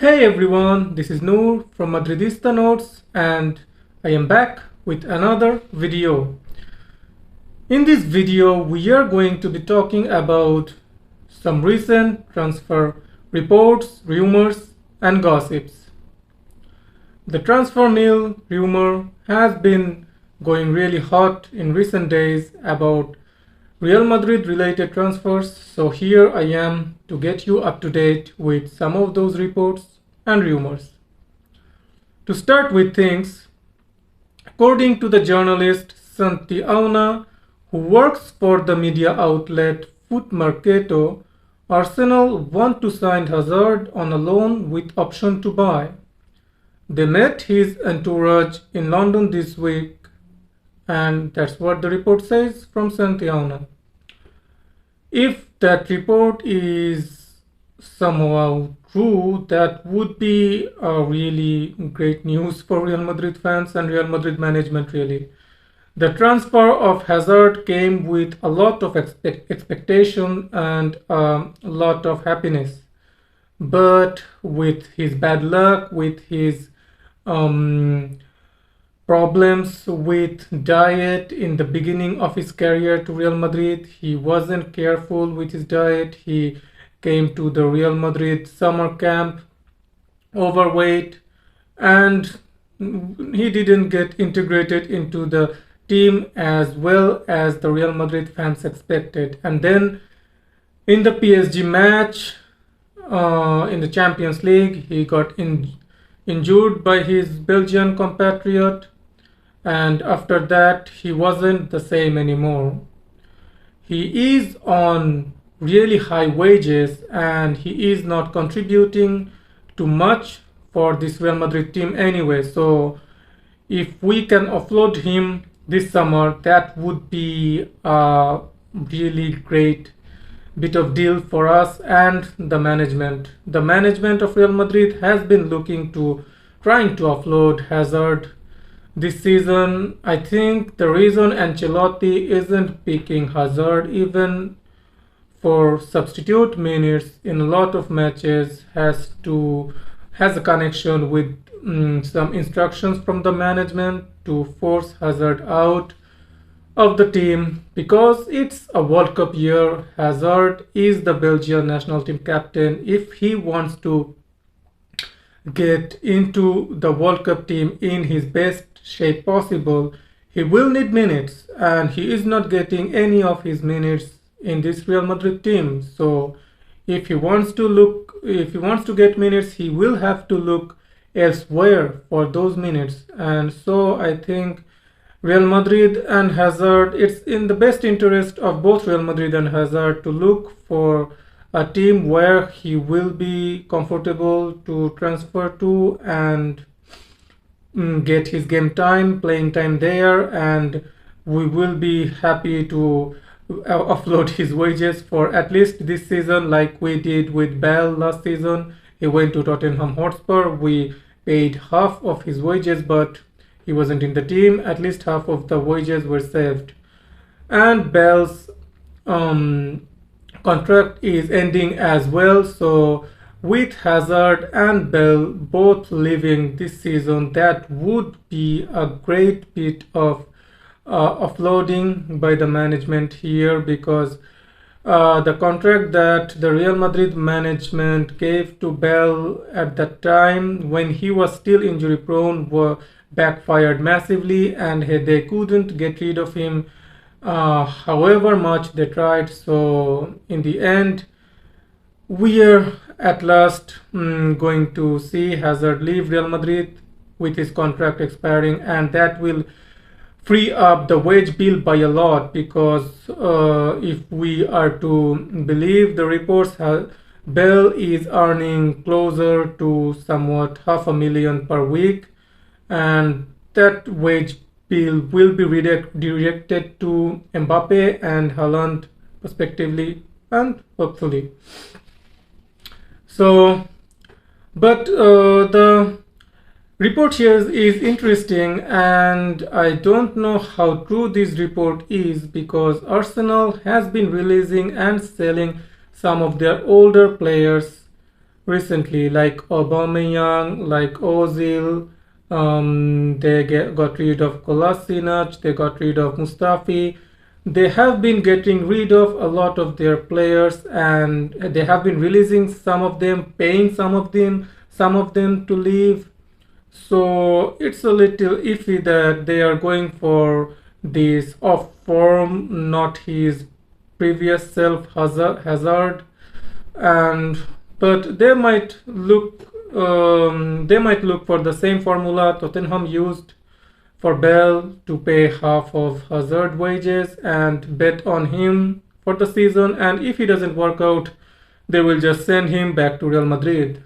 Hey everyone, this is Noor from Madridista Notes and I am back with another video. In this video, we are going to be talking about some recent transfer reports, rumors and gossips. The transfer mill rumor has been going really hot in recent days about Real Madrid related transfers, so here I am to get you up to date with some of those reports and rumors. To start with things, according to the journalist Santiauna, who works for the media outlet Foot Mercato, Arsenal want to sign Hazard on a loan with option to buy. They met his entourage in London this week, and that's what the report says from Santiauna. If that report is somehow true, that would be a really great news for Real Madrid fans and Real Madrid management really. The transfer of Hazard came with a lot of expectation and a lot of happiness. But with his bad luck, with his problems with diet in the beginning of his career to Real Madrid, he wasn't careful with his diet. He came to the Real Madrid summer camp overweight and he didn't get integrated into the team as well as the Real Madrid fans expected. And then in the PSG match in the Champions League, he got injured by his Belgian compatriot, and after that he wasn't the same anymore. He is on really high wages and he is not contributing too much for this Real Madrid team anyway. So if we can offload him this summer, that would be a really great bit of deal for us and the management. The management of Real Madrid has been trying to offload Hazard this season. I think the reason Ancelotti isn't picking Hazard even for substitute minutes in a lot of matches has a connection with some instructions from the management to force Hazard out of the team because it's a World Cup year. Hazard is the Belgian national team captain. If he wants to get into the World Cup team in his best shape possible, he will need minutes, and he is not getting any of his minutes in this Real Madrid team. So if he wants to get minutes, he will have to look elsewhere for those minutes. And so I think Real Madrid and Hazard, it's in the best interest of both Real Madrid and Hazard to look for a team where he will be comfortable to transfer to and get his game time, playing time there, and we will be happy to offload his wages for at least this season, like we did with Bell last season. He went to Tottenham Hotspur. We paid half of his wages, but he wasn't in the team. At least half of the wages were saved. And Bell's contract is ending as well. So with Hazard and Bell both leaving this season, that would be a great bit of offloading by the management here, because the contract that the Real Madrid management gave to Bell at that time when he was still injury prone were backfired massively, and they couldn't get rid of him however much they tried. So in the end, we are at last going to see Hazard leave Real Madrid with his contract expiring, and that will free up the wage bill by a lot, because if we are to believe the reports, Bell is earning closer to somewhat $500,000 per week, and that wage bill will be directed to Mbappe and Haaland respectively, and hopefully. So, but the report here is interesting, and I don't know how true this report is, because Arsenal has been releasing and selling some of their older players recently, like Aubameyang, like Ozil. Got rid of Kolasinac, they got rid of Mustafi. They have been getting rid of a lot of their players, and they have been releasing some of them, paying some of them to leave. So it's a little iffy that they are going for this off form, not his previous self Hazard, and but they might look for the same formula Tottenham used for Bell to pay half of Hazard wages and bet on him for the season, and if he doesn't work out, they will just send him back to Real Madrid.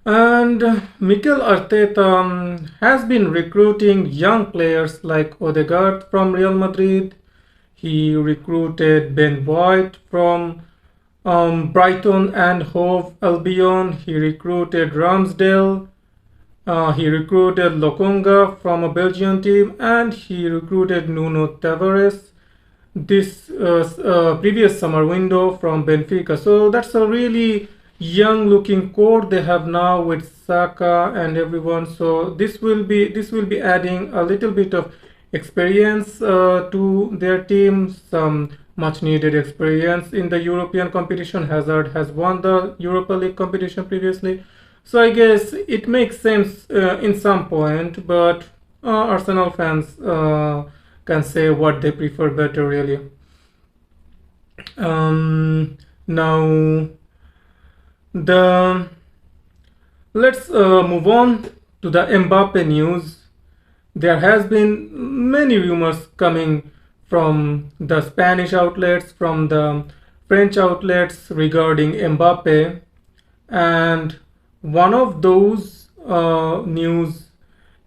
And Mikel Arteta has been recruiting young players like Odegaard from Real Madrid. He recruited Ben White from Brighton and Hove Albion. He recruited Ramsdale. He recruited Lokonga from a Belgian team, and he recruited Nuno Tavares this previous summer window from Benfica. So that's a really young looking core they have now with Saka and everyone. So this will be adding a little bit of experience to their team, some much needed experience in the European competition. Hazard has won the Europa League competition previously, so I guess it makes sense in some point, but Arsenal fans can say what they prefer better, really. Now, the let's move on to the Mbappe news. There has been many rumors coming from the Spanish outlets, from the French outlets regarding Mbappe, and one of those news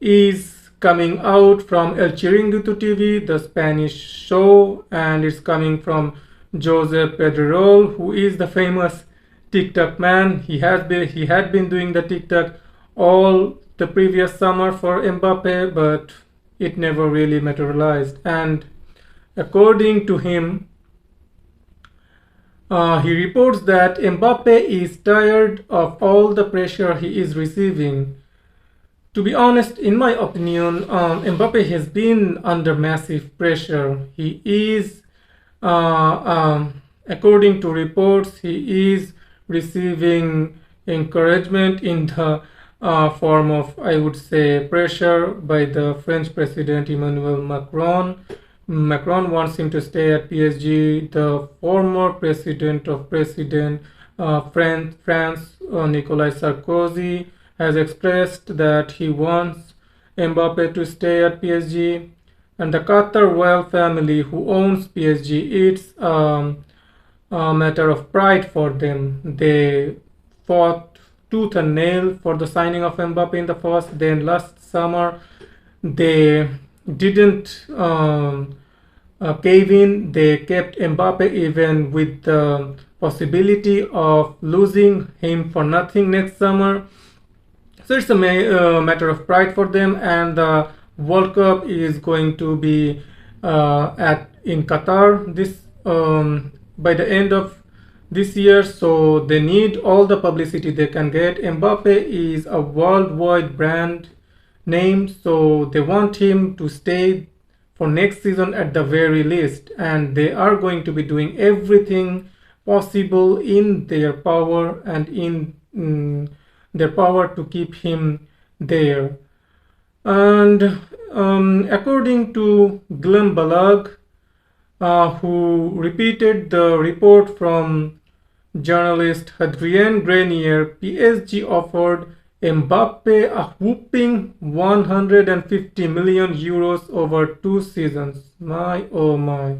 is coming out from El Chiringuito TV, the Spanish show, and it's coming from Josep Pedrerol, who is the famous TikTok man. He had been doing the TikTok all the previous summer for Mbappe, but it never really materialized. And according to him, he reports that Mbappe is tired of all the pressure he is receiving. To be honest, in my opinion, Mbappe has been under massive pressure. He is, according to reports, he is receiving encouragement in the form of, I would say, pressure by the French President Emmanuel Macron. Macron wants him to stay at PSG. The former president of France, Nicolas Sarkozy, has expressed that he wants Mbappe to stay at PSG. And the Qatar royal family, who owns PSG, it's a matter of pride for them. They fought tooth and nail for the signing of Mbappe in the first. Then last summer, they didn't cave in. They kept Mbappe even with the possibility of losing him for nothing next summer. So it's a matter of pride for them, and the World Cup is going to be in Qatar this by the end of this year, so they need all the publicity they can get. Mbappe is a worldwide brand name, so they want him to stay for next season at the very least, and they are going to be doing everything possible in their power and in their power to keep him there. And according to Glenn Balag, who repeated the report from journalist Hadrien Grenier, PSG offered Mbappe a whopping 150 million euros over 2 seasons. My oh my.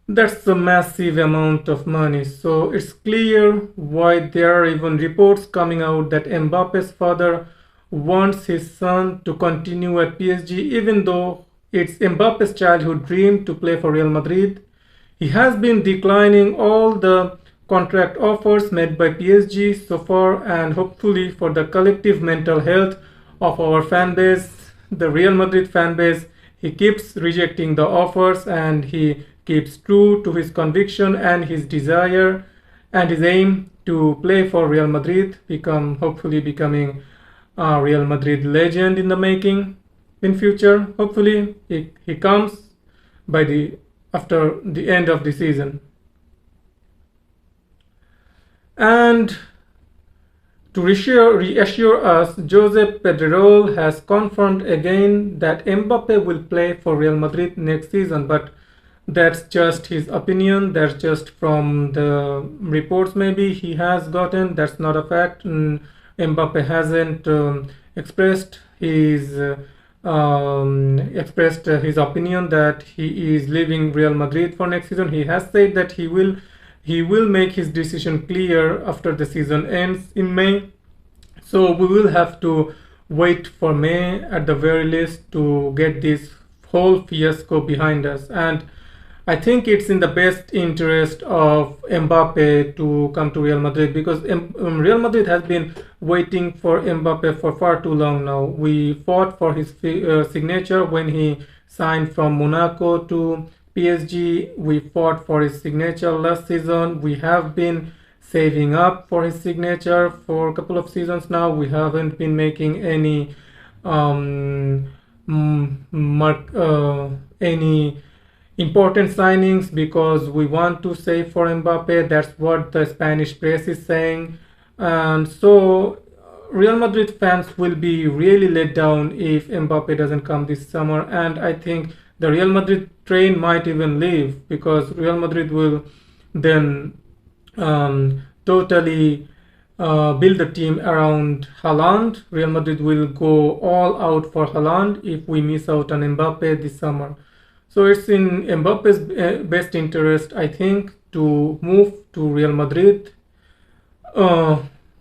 That's a massive amount of money. So it's clear why there are even reports coming out that Mbappe's father wants his son to continue at PSG, even though it's Mbappe's childhood dream to play for Real Madrid. He has been declining all the contract offers made by PSG so far, and hopefully for the collective mental health of our fan base, the Real Madrid fan base, he keeps rejecting the offers and he keeps true to his conviction and his desire. and his aim to play for Real Madrid, hopefully becoming a Real Madrid legend in the making in future. Hopefully he comes by the after the end of the season. And to reassure us, Josep Pedrerol has confirmed again that Mbappe will play for Real Madrid next season, but that's just his opinion. That's just from the reports maybe he has gotten. That's not a fact. Mbappe hasn't expressed his opinion that he is leaving Real Madrid for next season. He has said that he will make his decision clear after the season ends in May. So we will have to wait for May at the very least to get this whole fiasco behind us. And I think it's in the best interest of Mbappe to come to Real Madrid, because Real Madrid has been waiting for Mbappe for far too long now. We fought for his signature when he signed from Monaco to PSG. We fought for his signature last season. We have been saving up for his signature for a couple of seasons now. We haven't been making any any important signings because we want to save for Mbappe. That's what the Spanish press is saying. And so Real Madrid fans will be really let down if Mbappe doesn't come this summer. And I think the Real Madrid train might even leave, because Real Madrid will then totally build the team around Haaland. Real Madrid will go all out for Haaland if we miss out on Mbappe this summer. So it's in Mbappe's best interest, I think, to move to Real Madrid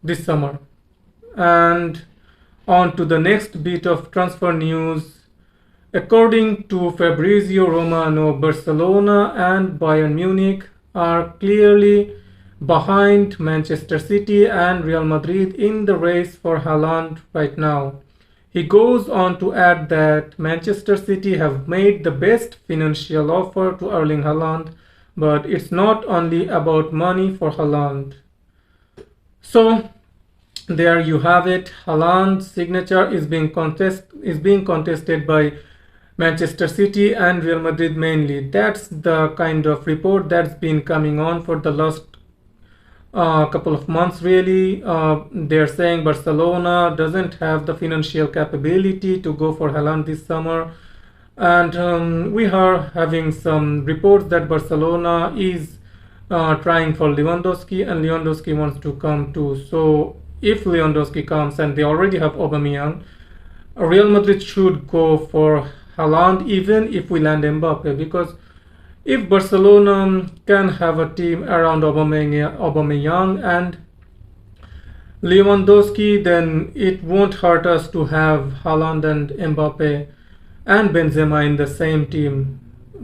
this summer. And on to the next bit of transfer news. According to Fabrizio Romano, Barcelona and Bayern Munich are clearly behind Manchester City and Real Madrid in the race for Haaland right now. He goes on to add that Manchester City have made the best financial offer to Erling Haaland, but it's not only about money for Haaland. So there you have it. Haaland's signature is being contested by Manchester City and Real Madrid mainly. That's the kind of report that's been coming on for the last couple of months really. They're saying Barcelona doesn't have the financial capability to go for Haaland this summer, and we are having some reports that Barcelona is trying for Lewandowski, and Lewandowski wants to come too. So if Lewandowski comes and they already have Aubameyang, Real Madrid should go for Haaland even if we land Mbappe, because if Barcelona can have a team around Aubameyang and Lewandowski, then it won't hurt us to have Haaland and Mbappe and Benzema in the same team,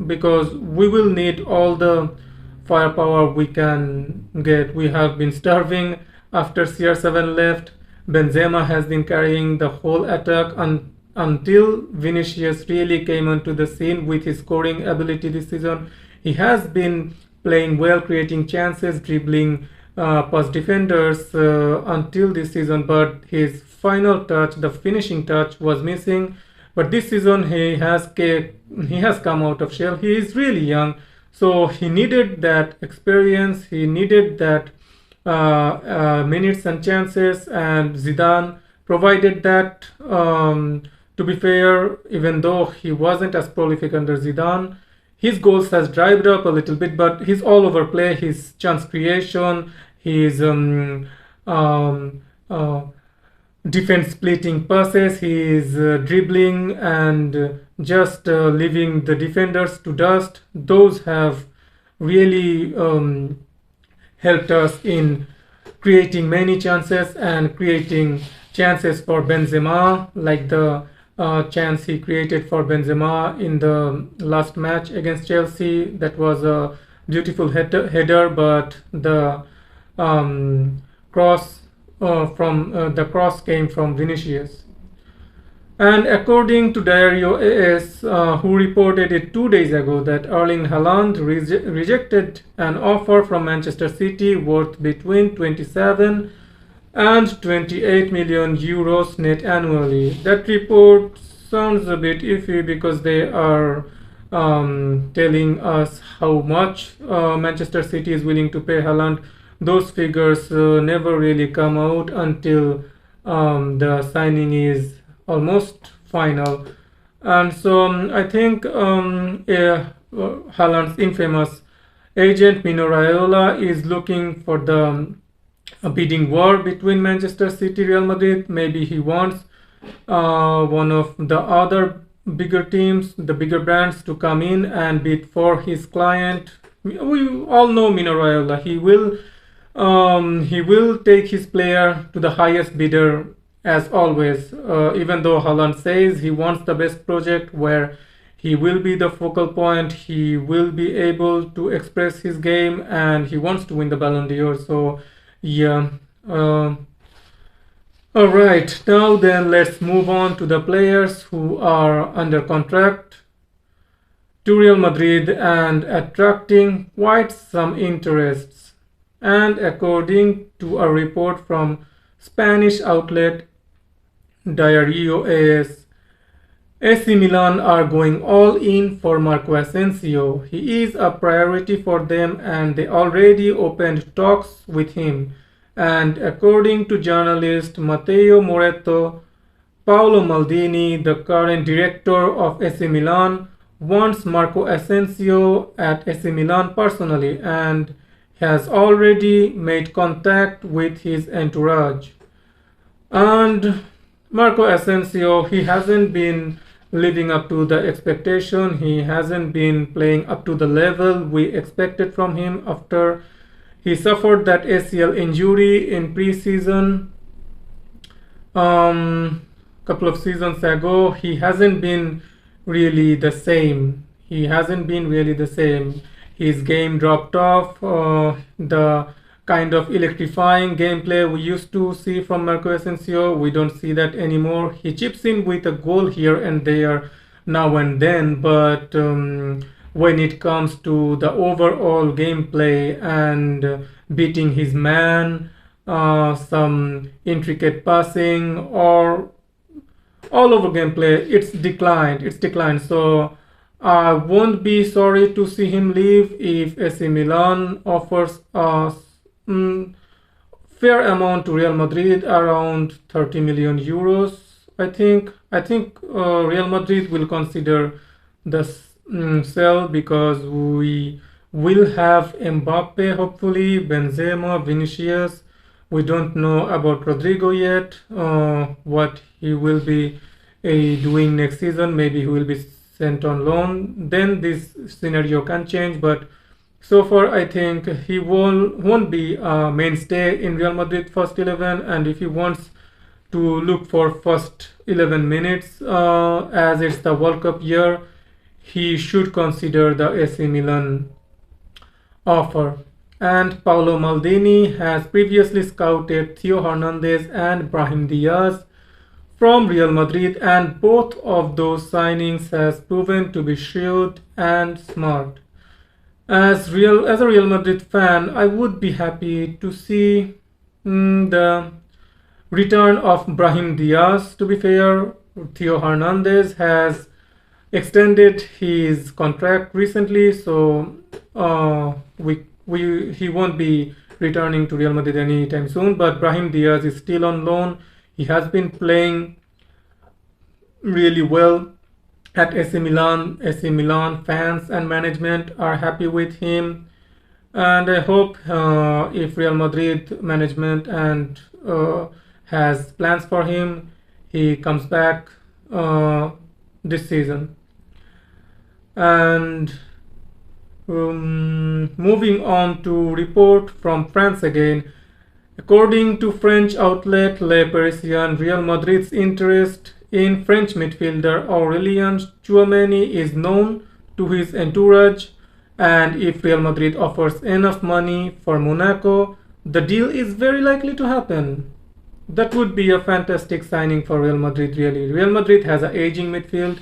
because we will need all the firepower we can get. We have been starving after CR7 left. Benzema has been carrying the whole attack until Vinicius really came onto the scene with his scoring ability this season. He has been playing well, creating chances, dribbling past defenders until this season, but his final touch, the finishing touch, was missing. But this season he has come out of shell. He is really young, so he needed that experience. He needed that minutes and chances, and Zidane provided that. To be fair, even though he wasn't as prolific under Zidane, his goals has dried up a little bit, but his all over play, his chance creation, his defense splitting passes, his dribbling, and just leaving the defenders to dust, those have really helped us in creating many chances and creating chances for Benzema, like the chance he created for Benzema in the last match against Chelsea. That was a beautiful header, but the cross came from Vinicius. And according to Diario AS, who reported it 2 days ago, that Erling Haaland rejected an offer from Manchester City worth between 27 and 28 million euros net annually. That report sounds a bit iffy because they are telling us how much Manchester City is willing to pay Haaland. Those figures never really come out until the signing is almost final. And so I think Haaland's infamous agent Mino Raiola is looking for the a bidding war between Manchester City, Real Madrid. Maybe he wants one of the other bigger teams, the bigger brands, to come in and bid for his client. We all know Mino Raiola. He will take his player to the highest bidder as always. Even though Haaland says he wants the best project where he will be the focal point, he will be able to express his game, and he wants to win the Ballon d'Or. So yeah. All right. Now then, let's move on to the players who are under contract to Real Madrid and attracting quite some interests. And according to a report from Spanish outlet Diario AS, AC Milan are going all in for Marco Asensio. He is a priority for them and they already opened talks with him. And according to journalist Matteo Moretto, Paolo Maldini, the current director of AC Milan, wants Marco Asensio at AC Milan personally and has already made contact with his entourage. And Marco Asensio, he hasn't been living up to the expectation. He hasn't been playing up to the level we expected from him after he suffered that ACL injury in pre-season. Couple of seasons ago, he hasn't been really the same. His game dropped off. The kind of electrifying gameplay we used to see from Marco Asensio, we don't see that anymore. He chips in with a goal here and there now and then, but when it comes to the overall gameplay and beating his man, some intricate passing or all over gameplay, it's declined. So I won't be sorry to see him leave if AC Milan offers us fair amount to Real Madrid, around 30 million euros. I think Real Madrid will consider the sell because we will have Mbappe, hopefully Benzema, Vinicius. We don't know about Rodrigo yet, what he will be doing next season. Maybe he will be sent on loan. Then this scenario can change, but so far I think he won't be a mainstay in Real Madrid first 11, and if he wants to look for first 11 minutes as it's the World Cup year, he should consider the AC Milan offer. And Paolo Maldini has previously scouted Theo Hernandez and Brahim Diaz from Real Madrid, and both of those signings has proven to be shrewd and smart. As a Real Madrid fan, I would be happy to see the return of Brahim Diaz. To be fair, Theo Hernandez has extended his contract recently, so he won't be returning to Real Madrid anytime soon. But Brahim Diaz is still on loan. He has been playing really well at AC Milan. AC Milan fans and management are happy with him, and I hope if Real Madrid management and has plans for him, he comes back this season. And moving on to report from France again. According to French outlet Le Parisien, Real Madrid's interest in French midfielder Aurelien Tchouameni is known to his entourage, and if Real Madrid offers enough money for Monaco, the deal is very likely to happen. That would be a fantastic signing for Real Madrid, really. Real Madrid has an aging midfield.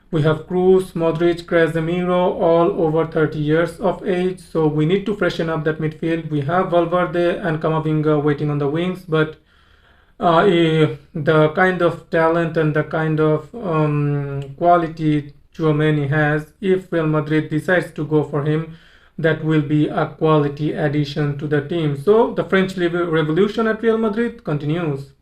We have Cruz, Modric, Casemiro, all over 30 years of age, so we need to freshen up that midfield. We have Valverde and Camavinga waiting on the wings, but the kind of talent and the kind of quality Tchouaméni has, if Real Madrid decides to go for him, that will be a quality addition to the team. So the French Revolution at Real Madrid continues.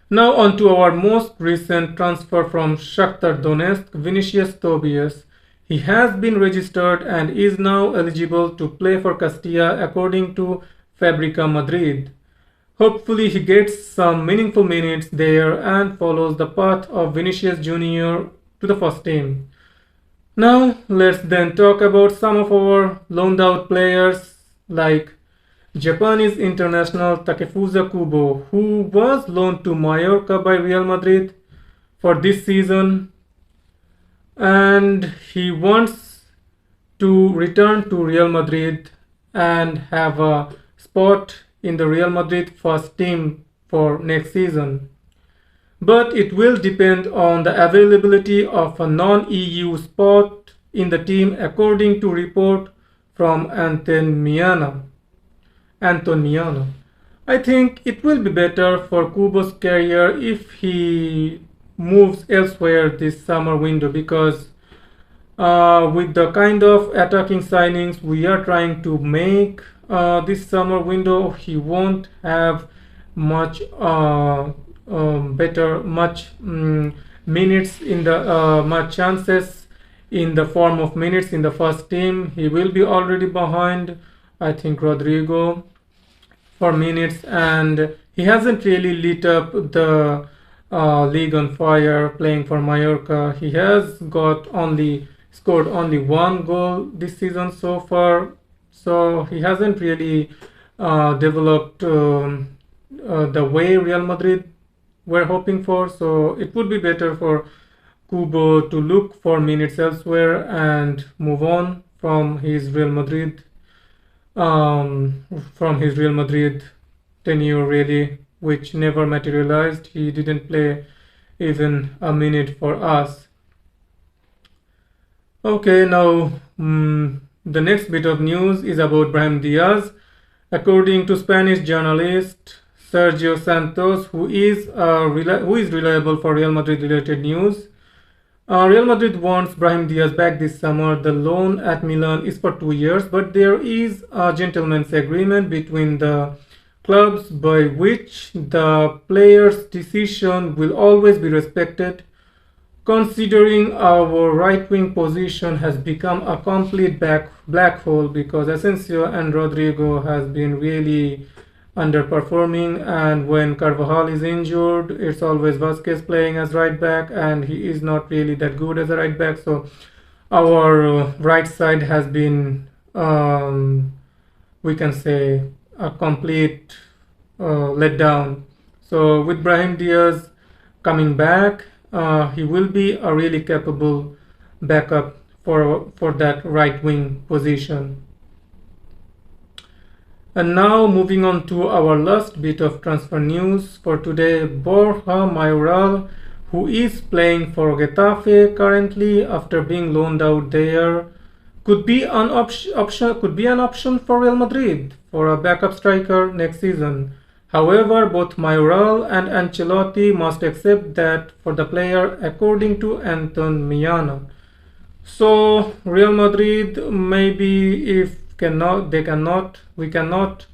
Now on to our most recent transfer from Shakhtar Donetsk, Vinicius Tobias. He has been registered and is now eligible to play for Castilla according to Fabrica Madrid. Hopefully he gets some meaningful minutes there and follows the path of Vinicius Jr. to the first team. Now let's then talk about some of our loaned out players like Japanese international Takefusa Kubo, who was loaned to Mallorca by Real Madrid for this season, and he wants to return to Real Madrid and have a spot in the Real Madrid first team for next season. But it will depend on the availability of a non-EU spot in the team according to report from Anton Miana. I think it will be better for Kubo's career if he moves elsewhere this summer window, because with the kind of attacking signings we are trying to make this summer window, he won't have much minutes in the much chances in the form of minutes in the first team. He will be already behind, I think, Rodrigo for minutes, and he hasn't really lit up the league on fire playing for Mallorca. He has scored only one goal this season so far, so he hasn't really developed the way Real Madrid were hoping for. So it would be better for Kubo to look for minutes elsewhere and move on from his Real Madrid tenure, really, which never materialized. He didn't play even a minute for us. Okay, now the next bit of news is about Brahim Diaz. According to Spanish journalist Sergio Santos, who is reliable for Real Madrid related news, Real Madrid wants Brahim Diaz back this summer. The loan at Milan is for 2 years, but there is a gentleman's agreement between the clubs by which the player's decision will always be respected. Considering our right-wing position has become a complete black hole because Asensio and Rodrigo has been really underperforming, and when Carvajal is injured, it's always Vasquez playing as right back, and he is not really that good as a right back. So our right side has been, we can say, a complete letdown. So with Brahim Diaz coming back, he will be a really capable backup for that right wing position. And now moving on to our last bit of transfer news for today, Borja Mayoral, who is playing for Getafe currently after being loaned out there, could be an option for Real Madrid for a backup striker next season. However, both Mayoral and Ancelotti must accept that for the player, according to Anton Miana. So Real Madrid, maybe if we cannot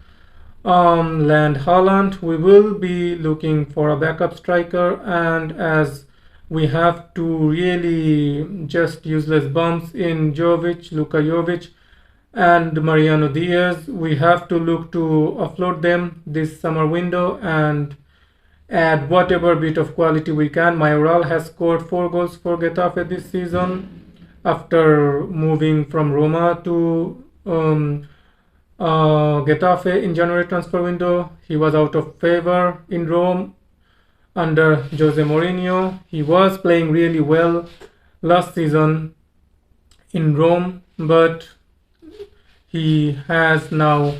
land Haaland, we will be looking for a backup striker, and as we have two really just useless bumps in Luka Jovic and Mariano Diaz, we have to look to offload them this summer window and add whatever bit of quality we can. Mayoral has scored 4 goals for Getafe this season after moving from Roma to Getafe in January transfer window. He was out of favor in Rome under Jose Mourinho. He was playing really well last season in Rome, but he has now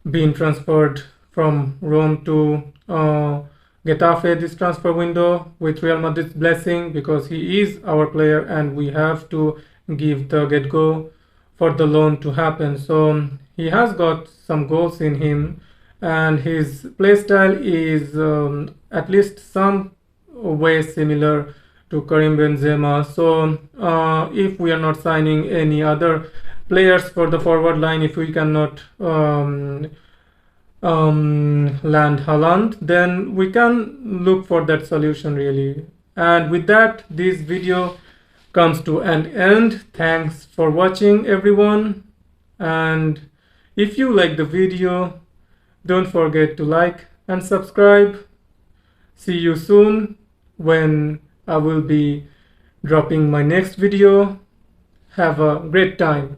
been transferred from Rome to Getafe this transfer window with Real Madrid's blessing, because he is our player and we have to give the get-go for the loan to happen. So he has got some goals in him, and his play style is at least some way similar to Karim Benzema. So if we are not signing any other players for the forward line, if we cannot land Haaland, then we can look for that solution really. And with that, this video comes to an end. Thanks for watching, everyone, and if you like the video, don't forget to like and subscribe. See you soon when I will be dropping my next video. Have a great time.